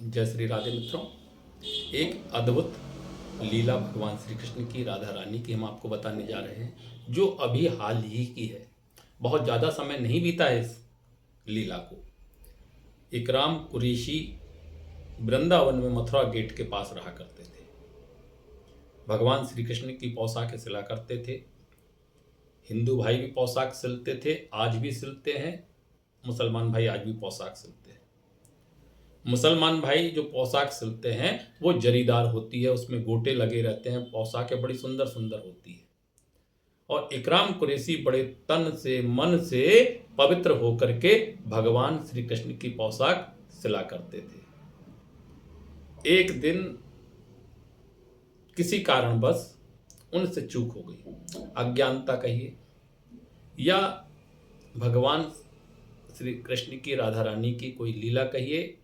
जय श्री राधे मित्रों। एक अद्भुत लीला भगवान श्री कृष्ण की, राधा रानी की हम आपको बताने जा रहे हैं, जो अभी हाल ही की है। बहुत ज़्यादा समय नहीं बीता है इस लीला को। इकराम कुरैशी वृंदावन में मथुरा गेट के पास रहा करते थे। भगवान श्री कृष्ण की पोशाक सिला करते थे। हिंदू भाई भी पोशाक सिलते थे, आज भी सिलते हैं। मुसलमान भाई आज भी पोशाक सिलते हैं। मुसलमान भाई जो पोशाक सिलते हैं वो जरीदार होती है, उसमें गोटे लगे रहते हैं, पोशाकें बड़ी सुंदर सुंदर होती है। और इकराम कुरैशी बड़े तन से मन से पवित्र होकर के भगवान श्री कृष्ण की पोशाक सिला करते थे। एक दिन किसी कारणवश उनसे चूक हो गई, अज्ञानता कहिए या भगवान श्री कृष्ण की, राधा रानी की कोई लीला कहिए,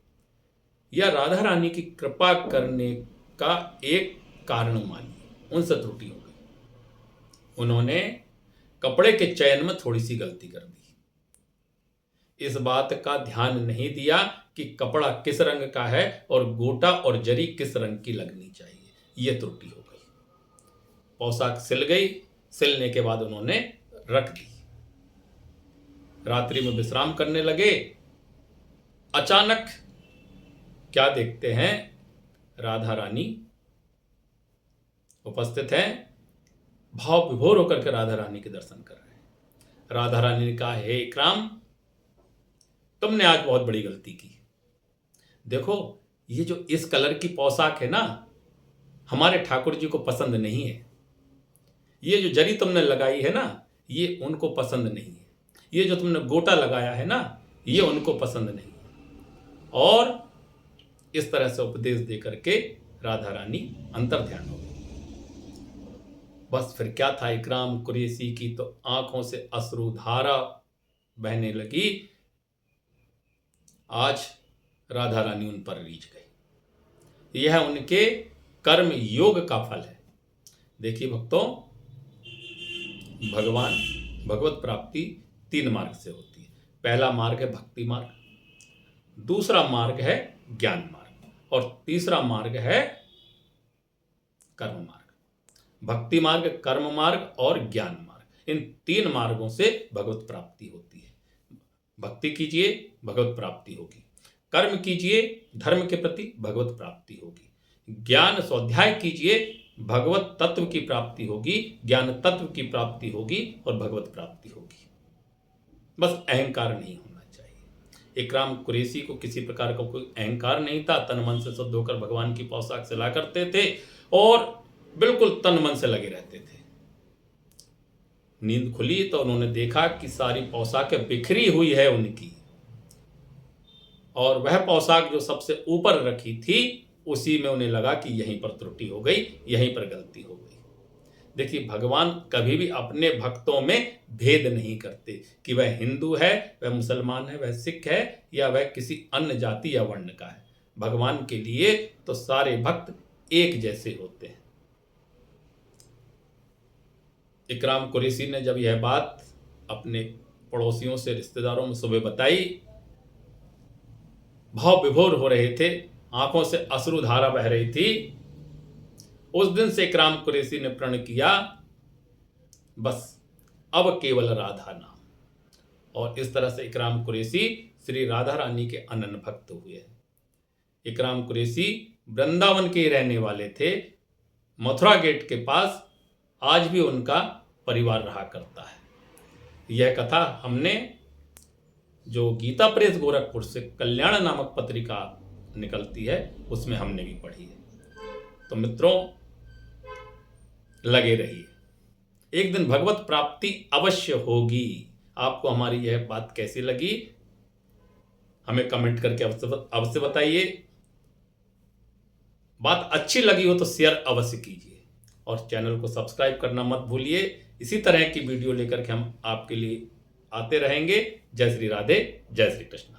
या राधा रानी की कृपा करने का एक कारण मानिए, उनसे त्रुटि हो गई। उन्होंने कपड़े के चयन में थोड़ी सी गलती कर दी। इस बात का ध्यान नहीं दिया कि कपड़ा किस रंग का है और गोटा और जरी किस रंग की लगनी चाहिए। यह त्रुटि हो गई। पोशाक सिल गई। सिलने के बाद उन्होंने रख दी। रात्रि में विश्राम करने लगे। अचानक क्या देखते हैं, राधा रानी उपस्थित हैं। भाव विभोर होकर के राधा रानी के दर्शन कर रहे हैं। राधा रानी ने कहा, हे इकराम, तुमने आज बहुत बड़ी गलती की। देखो, ये जो इस कलर की पोशाक है ना, हमारे ठाकुर जी को पसंद नहीं है। ये जो जरी तुमने लगाई है ना, ये उनको पसंद नहीं है। ये जो तुमने गोटा लगाया है ना, ये उनको पसंद नहीं है। और इस तरह से उपदेश दे करके राधा रानी अंतर ध्यान हो गई। बस फिर क्या था, इकराम कुरैशी की तो आंखों से अश्रुधारा बहने लगी। आज राधा रानी उन पर रीझ गई। यह उनके कर्म योग का फल है। देखिए भक्तों, भगवत प्राप्ति 3 मार्ग से होती है। पहला मार्ग है भक्ति मार्ग, दूसरा मार्ग है ज्ञान मार्ग, और तीसरा मार्ग है कर्म मार्ग। भक्ति मार्ग, कर्म मार्ग और ज्ञान मार्ग, इन 3 मार्गों से भगवत प्राप्ति होती है। भक्ति कीजिए, भगवत प्राप्ति होगी। कर्म कीजिए, धर्म के प्रति भगवत प्राप्ति होगी। ज्ञान स्वाध्याय कीजिए, भगवत तत्व की प्राप्ति होगी, ज्ञान तत्व की प्राप्ति होगी और भगवत प्राप्ति होगी। बस अहंकार नहीं होना चाहिए। इकराम कुरैशी को किसी प्रकार का कोई अहंकार नहीं था। तन मन से शुद्ध होकर भगवान की पोशाक सिला करते थे और बिल्कुल तन मन से लगे रहते थे। नींद खुली तो उन्होंने देखा कि सारी पोशाकें बिखरी हुई है उनकी, और वह पोशाक जो सबसे ऊपर रखी थी, उसी में उन्हें लगा कि यहीं पर त्रुटि हो गई, यहीं पर गलती हो गई। देखिए, भगवान कभी भी अपने भक्तों में भेद नहीं करते कि वह हिंदू है, वह मुसलमान है, वह सिख है, या वह किसी अन्य जाति या वर्ण का है। भगवान के लिए तो सारे भक्त एक जैसे होते हैं। इकराम कुरैशी ने जब यह बात अपने पड़ोसियों से, रिश्तेदारों में सुबह बताई, भाव विभोर हो रहे थे, आंखों से अश्रुधारा बह रही थी। उस दिन से इकराम कुरैशी ने प्रण किया, बस अब केवल राधा नाम। और इस तरह से इकराम कुरैशी श्री राधा रानी के अनन्य भक्त हुए। इकराम कुरैशी वृंदावन के रहने वाले थे। मथुरा गेट के पास आज भी उनका परिवार रहा करता है। यह कथा हमने जो गीता प्रेस गोरखपुर से कल्याण नामक पत्रिका निकलती है, उसमें हमने भी पढ़ी है। तो मित्रों, लगे रहिए, एक दिन भगवत प्राप्ति अवश्य होगी। आपको हमारी यह बात कैसी लगी, हमें कमेंट करके अवश्य बताइए। बात अच्छी लगी हो तो शेयर अवश्य कीजिए, और चैनल को सब्सक्राइब करना मत भूलिए। इसी तरह की वीडियो लेकर के हम आपके लिए आते रहेंगे। जय श्री राधे, जय श्री कृष्ण।